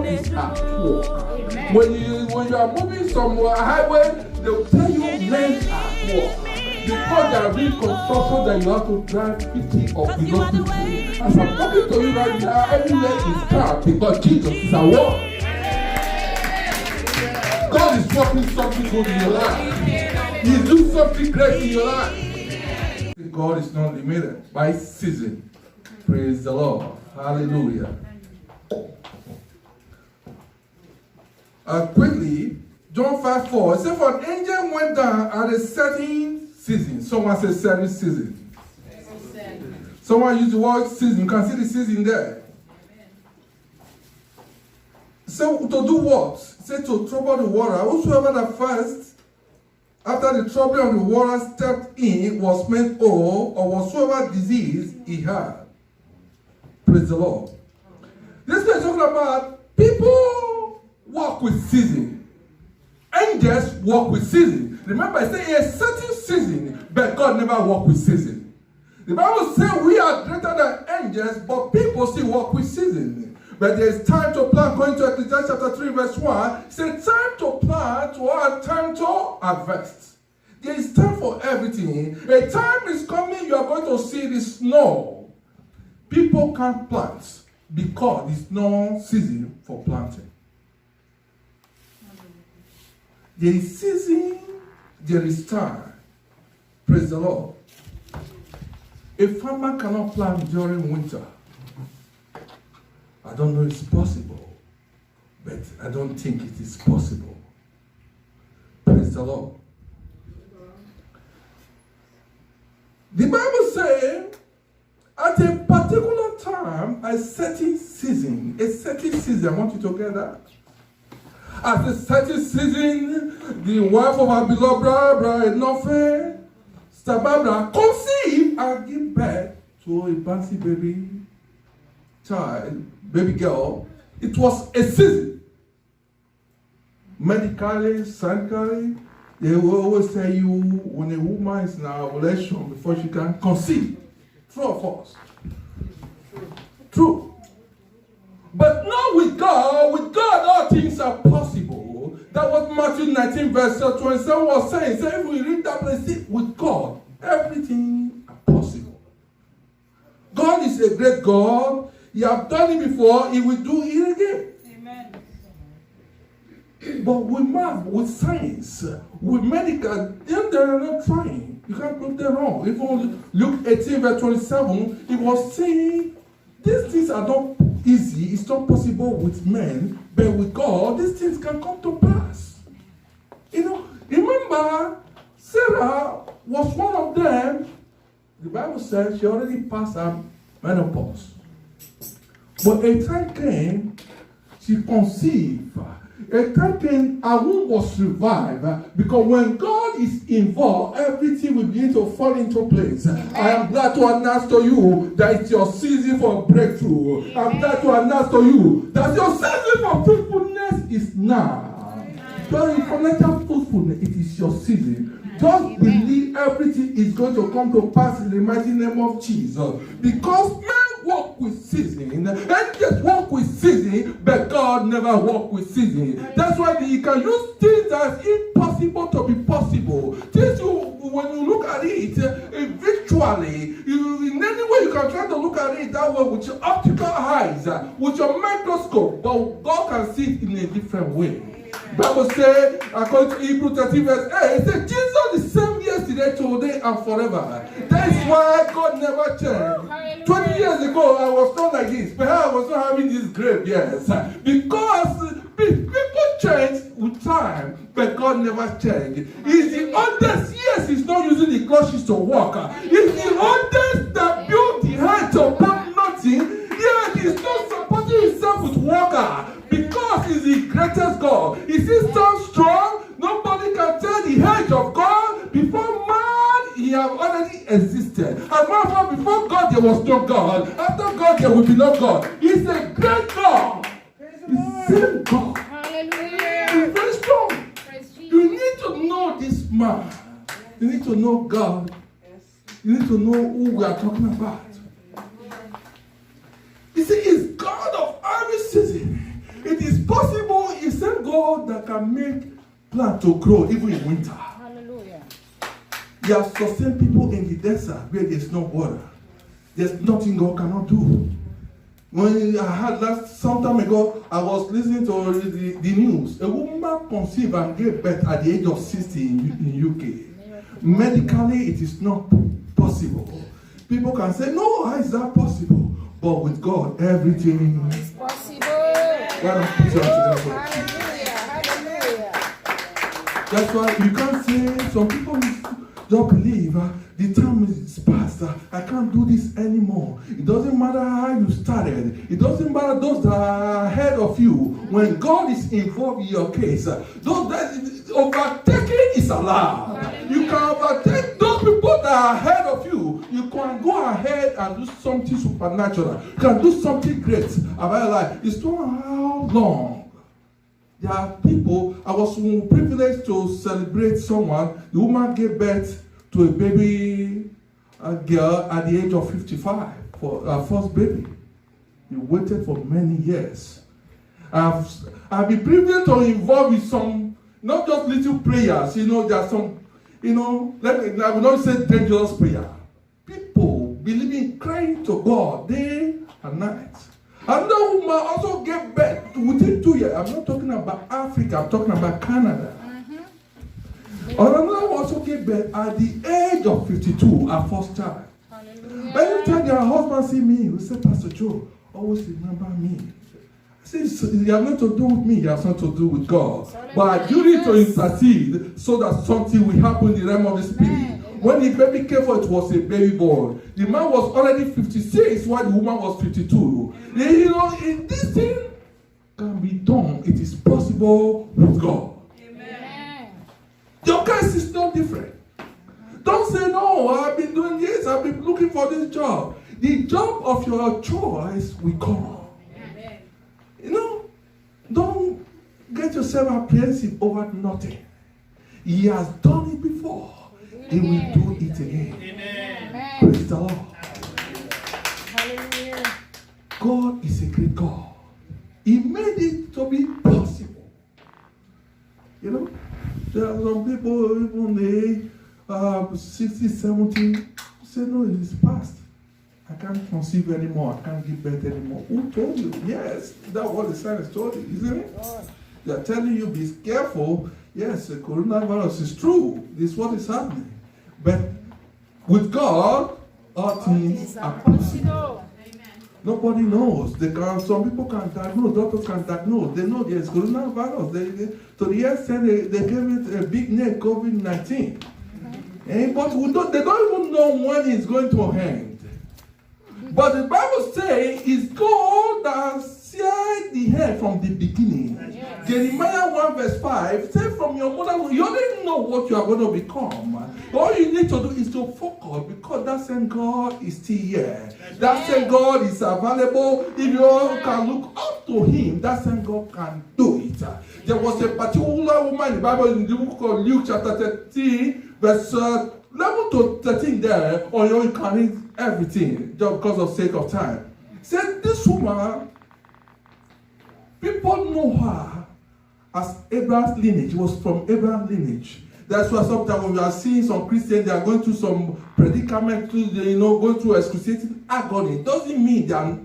is at work. When you are moving somewhere, highway, they will tell you men at work. Because they are reconstruction that you have to drive 50 or below 50. As I'm talking to you right now, everywhere is calm because Jesus is at work. God is working something good in your life. He's doing something great in your life. God is not limited by season. Praise the Lord. Hallelujah. Quickly, John 5:4. It says, for an angel went down at a certain season. Someone says certain season. Someone used the word season. You can see the season there. So to do what? Say to trouble the water. Whosoever that first, after the trouble of the water, stepped in, was made whole, or whatsoever disease he had. Praise the Lord. This is talking about people walk with season. Angels walk with season. Remember, I say a certain season, but God never walk with season. The Bible says we are greater than angels, but people still walk with season. But there is time to plant. Going to Ecclesiastes chapter 3, verse 1, it says time to plant or time to harvest. There is time for everything. A time is coming, you are going to see the snow. People can't plant because it's no season for planting. There is season, there is time. Praise the Lord. A farmer cannot plant during winter. I don't know if it's possible, but I don't think it is possible. Praise the Lord. The Bible says, at a particular time, a certain season, I want you to get that. At a certain season, the wife of our beloved brother, Enofe, Stababra, conceived and give birth to a bouncy baby child, baby girl. It was a season. Medically, scientifically, they will always tell you when a woman is in a ovulation before she can conceive. True or false? True. But not with God. With God, all things are possible. That was Matthew 19, verse 27 was saying. So if we read that place, with God, everything is possible. God is a great God. He has done it before. He will do it again. Amen. But with math, with science, with medical, they are not trying. You can't prove them wrong. Even Luke 18, verse 27, it was saying, these things are not easy. It's not possible with men. But with God, these things can come to pass. You know, remember, Sarah was one of them. The Bible says she already passed her menopause. But a time came, she conceived. A time came, her womb was revived. Because when God is involved, everything will begin to fall into place. I am glad to announce to you that it's your season for breakthrough. I'm glad to announce to you that your season for fruitfulness is now. During financial fruitfulness, it is your season. Just believe everything is going to come to pass in the mighty name of Jesus. Because men walk with season, angels walk with season, but God never walk with season. That's why He can use things that is impossible to be possible. Things when you look at it virtually, in any way you can try to look at it that way with your optical eyes, with your microscope, but God can see it in a different way. Bible says, according to Hebrews 13 verse 8, it says, Jesus is the same yesterday, today, and forever. That is why God never changed. 20 years ago, I was not like this. Perhaps I was not having this grape, yes. Because people change with time, but God never changed. He's the oldest, yes, He's not using the clutches to walk. He's the oldest that built the head upon nothing, yet He's not supporting Himself with water. Because He's the greatest God. He is so strong, nobody can tell the age of God. Before man, He have already existed. As a matter of fact, before God, there was no God. After God, there will be no God. He's a great God. He's the same God. Hallelujah. He's very strong. You need to know this man. You need to know God. You need to know who we are talking about. You see, He's God of every season. It is possible. It's same God that can make plant to grow even in winter. Hallelujah. He has sustained people in the desert where there's no water. There's nothing God cannot do. When I had some time ago, I was listening to the news. A woman conceived and gave birth at the age of 60 in UK. Medically, it is not possible. People can say, no, how is that possible? But with God, everything is possible. Hallelujah. Hallelujah. That's why you can't say, some people don't believe the time is past. I can't do this anymore. It doesn't matter how you started. It doesn't matter those that are ahead of you. When God is involved in your case, those that overtaking is allowed. You can overtake those people that are ahead of you. You can go ahead and do something supernatural. You can do something great about your life. It's not how long. There are people, I was privileged to celebrate someone. The woman gave birth to a baby girl at the age of 55 for her first baby. He waited for many years. I've been privileged to involve with some, not just little prayers, there are some, I will not say dangerous prayer. People believing, crying to God day and night. Another woman also gave birth within 2 years. I'm not talking about Africa, I'm talking about Canada. Another one also gave birth at the age of 52, her first child. Anytime your husband see me, he say, Pastor Joe, always remember me. I say, you have nothing to do with me, you have something to do with God. But I do it to intercede so that something will happen in the realm of the spirit. When the baby came forth, it was a baby boy. The man was already 56 while the woman was 52. In this thing can be done. It is possible with God. Amen. Your case is not different. Don't say, no, I've been doing this, I've been looking for this job. The job of your choice will come. Amen. Don't get yourself apprehensive over nothing. He has done it before. He will do it again. Amen. Praise the Lord. Hallelujah. God is a great God. He made it to be possible. There are some people, even they 60, 70, say, no, it is past. I can't conceive anymore. I can't give birth anymore. Who told you? Yes, that's what the science told you, isn't it? They are telling you, be careful. Yes, the coronavirus is true. This is what is happening. But with God, all things are possible. Nobody knows. Some people can diagnose, doctors can diagnose. They know there's coronavirus. To the extent they gave it a big name, COVID-19. But they don't even know when it's going to end. But the Bible says it's God that seared the hair from the beginning. Yes. Jeremiah 1 verse 5 says, from your mother, you already know what you are going to become. All you need to do is to focus, because that same God is still here. That same God is available. If you can look up to him, that same God can do it. There was a particular woman in the Bible in the book of Luke chapter 13 verse 11 to 13 there, or you can read everything just because of sake of time. Said this woman, people know her as Abraham's lineage. It was from Abraham's lineage. That's why sometimes when we are seeing some Christians, they are going through some predicament, going through excruciating agony. It doesn't mean they are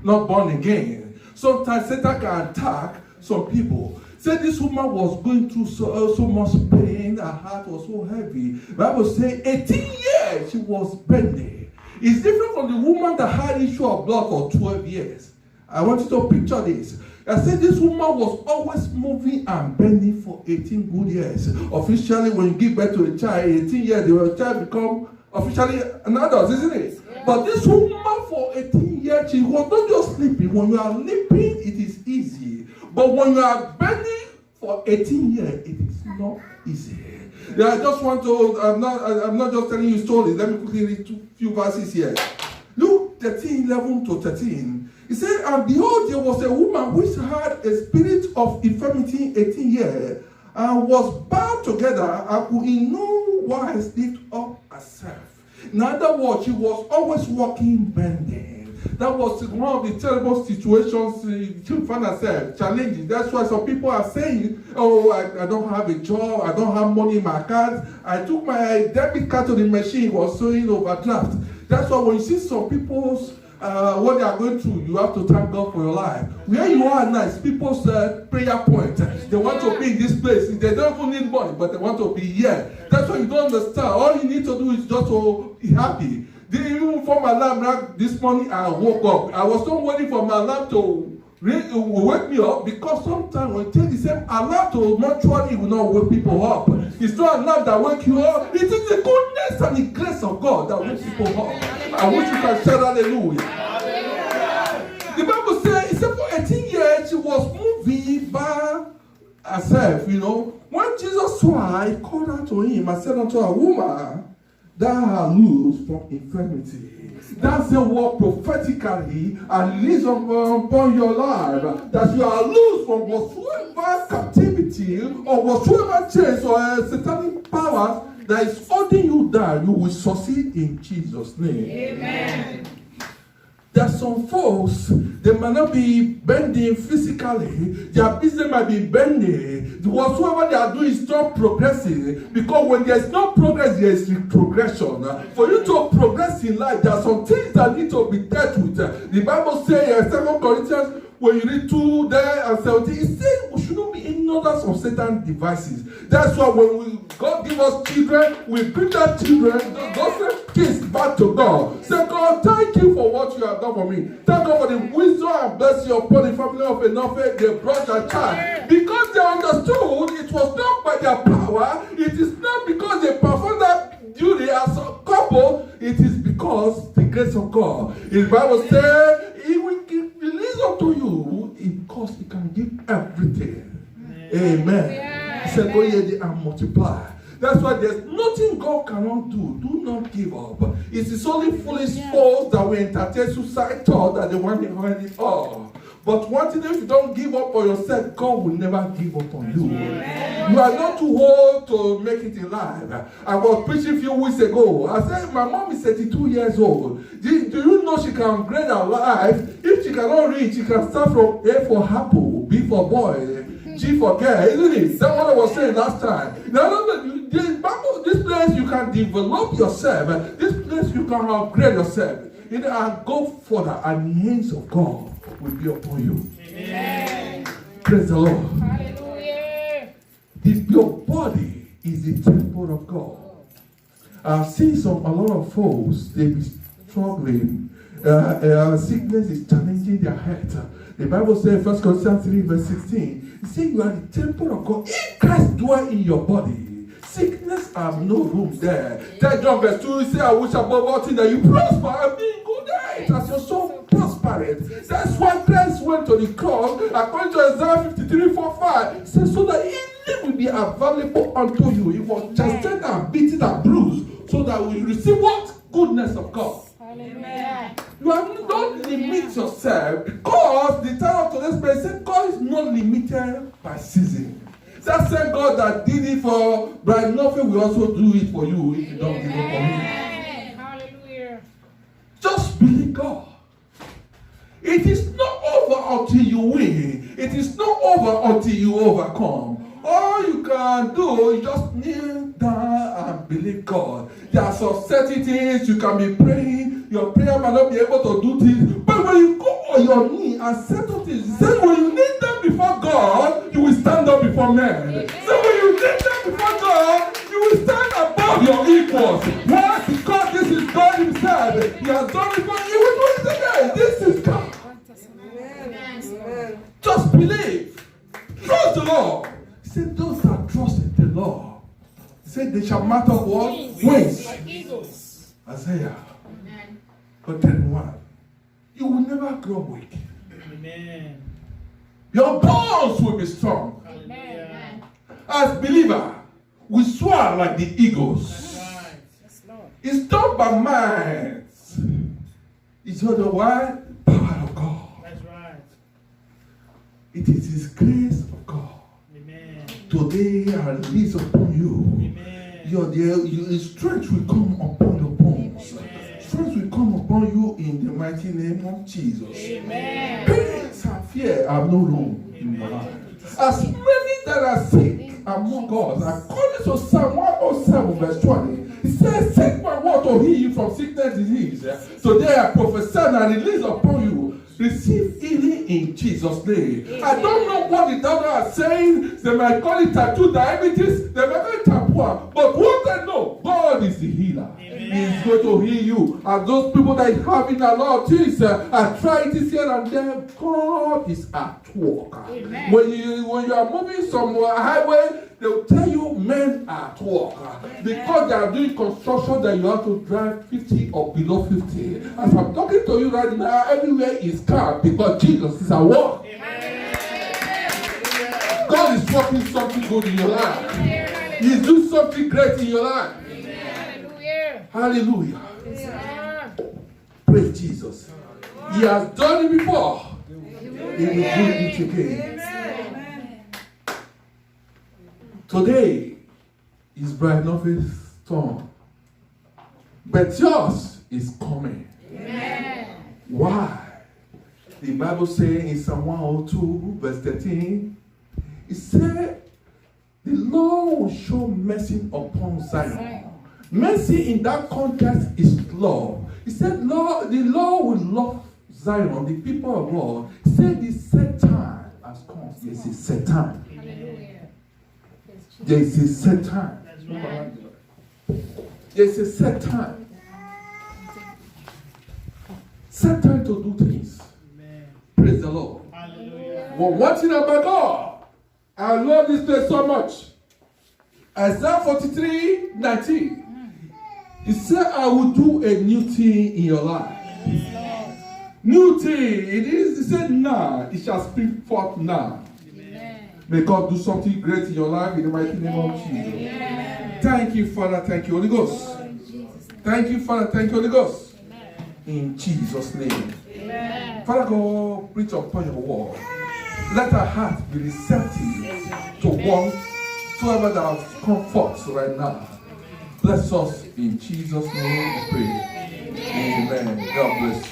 not born again. Sometimes Satan can attack some people. Say this woman was going through so much pain, her heart was so heavy. The Bible says 18 years she was bending. It's different from the woman that had issue of blood for 12 years. I want you to picture this. I said this woman was always moving and bending for 18 good years. Officially, when you give birth to a child, 18 years, the child become officially an adult, isn't it? Yeah. But this woman for 18 years, she was not just sleeping. When you are sleeping, it is easy. But when you are bending for 18 years, it is not easy. Yeah, I just want to, I'm not just telling you stories. Let me quickly read a few verses here. Luke 13, 11 to 13. He said, and behold, there was a woman which had a spirit of infirmity 18 years, and was bound together, and could in no wise lift up herself. In other words, she was always walking bending. That was one of the terrible situations you find yourself, challenges. That's why some people are saying, oh, I don't have a job, I don't have money in my account. I took my debit card to the machine, it was showing overdraft. That's why when you see some people's what they are going through, you have to thank God for your life. Where you are now is people's prayer point. They want to be in this place. They don't even need money, but they want to be here. That's why you don't understand. All you need to do is just to be happy. Even for my alarm this morning, I woke up. I was not waiting for my alarm to wake me up, because sometimes when you take the same alarm to mortuary, it will not wake people up. It's not alarm that wake you up. It is the goodness and the grace of God that wakes people up. I wish you can shout hallelujah. The Bible says, it said for 18 years she was moving by herself, you know. When Jesus saw her, he called out to him and said unto her, woman, thou art loosed from infirmity. That's the word prophetically and release upon your life, that you are loose from whatsoever captivity or whatsoever chains or satanic power that is holding you down. You will succeed in Jesus' name. Amen. There's some folks, they might not be bending physically, their business might be bending. Whatsoever they are doing is not progressing, because when there's no progress, there is progression. For you to progress in life, there are some things that need to be dealt with. The Bible says in 2 Corinthians, when you read 2 there and 17, it says we shouldn't be ignorant of Satan's devices. That's why when God give us children, we bring that children, those kids back to God. Say, God, thank you for what you have done for me. Thank God for the wisdom and blessing upon the family of Enofe. They brought their child. Because they understood it was not by their power, it is not because they performed that duty as a couple, it is because the grace of God. The Bible says, He will release unto you, because He can give everything. Amen. He said, go ye and multiply. That's why there's nothing God cannot do. Do not give up. It is only foolish folks that will entertain suicide thought that they want to find it all. But one thing, if you don't give up on yourself, God will never give up on you. You are not too old to make it in life. I was preaching a few weeks ago. I said, my mom is 32 years old. Do you know she can upgrade her life? If she cannot read, she can start from A for apple, B for boy, G for girl, isn't it? That's what I was saying last time. This place you can develop yourself. This place you can upgrade yourself. And go further, and the hands of God will be upon you. Amen. Praise the Lord. Hallelujah. Your body is the temple of God. I've seen a lot of folks, they be struggling. Sickness is challenging their health. The Bible says, 1 Corinthians 3 verse 16, it says you are the temple of God. If Christ dwell in your body, sickness have no room there. 3 John verse 2, it says, I wish above all things that you prosper and be in good health as your soul prospereth. That's why Christ went to the cross, according to Isaiah 53 4 5, it says, so that healing will be available unto you. He was chastened and beaten and bruised, so that we receive what? Goodness of God. Amen. You don't limit yourself, because the time of today's prayer said God is not limited by season. That same God that did it for Brian Nothing will also do it for you if you don't give up on Him. Hallelujah. Just believe God. It is not over until you win. It is not over until you overcome. All you can do is just kneel down and believe God. There are some certain things you can be praying. Your prayer might not be able to do things. But when you go on your knee and settle things, he said when you kneel down before God, you will stand up before men. So when you kneel down before God, you will stand above your equals. Why? Because this is God Himself. He has done it for you. He will do it again. This is God. Amen. Just believe. Trust the Lord. He said, those that trust in the Lord, He said, they shall mount up what? Wings. Like eagles. Isaiah 10:1. You will never grow weak. Amen. Your bones will be strong. Amen. As believer, we soar like the eagles. Right. It's not by might. It's not the word, power of God. That's right. It is His grace of God. Amen. Today I release upon you. Amen. Your strength will come upon your bones. Amen. Strength will come upon upon you in the mighty name of Jesus. Amen. Peace and fear have no room in your life. As many that are sick among us, according to Psalm 107, verse 20, he says, "Seek my word to heal you from sickness and disease." Today I prophesy and release upon you. Receive healing in Jesus' name. I don't know what the doctor are saying. They might call it type 2 diabetes. They might call it type 1. But what I know, God is the healer. He is going to heal you. And those people that have in a lot of things, arthritis here and there, God is at work. Amen. When you are moving some highway, they will tell you men are at work. Because they are doing construction that you have to drive 50 or below 50. As I'm talking to you right now, everywhere is calm because Jesus is at work. God is working something good in your life. He's doing something great in your life. Hallelujah. Praise Jesus. He has done it before. He will do it again. Today is Brian Novice's turn. But yours is coming. Amen. Why? The Bible says in Psalm 102, verse 13, it said, the Lord will show mercy upon Zion. Mercy in that context is love. He said, Lord, the Lord will love Zion, the people of God. He said, the set time has come. Yes, it's set time. Hallelujah. There is a set time. There is a set time. Set time to do things. Praise the Lord. Well, one thing about God, I love this place so much. Isaiah 43:19. He said, I will do a new thing in your life. New thing. It is, he said, now. It shall spring forth now. Amen. May God do something great in your life in the mighty name of Jesus. Amen. Thank you, Father. Thank you, Holy Ghost. Thank you, Father. Thank you, Holy Ghost. In Jesus' name. Amen. Father God, preach upon your word. Let our heart be receptive to whatsoever that has come forth right now. Bless us in Jesus' name we pray. Amen. God bless you.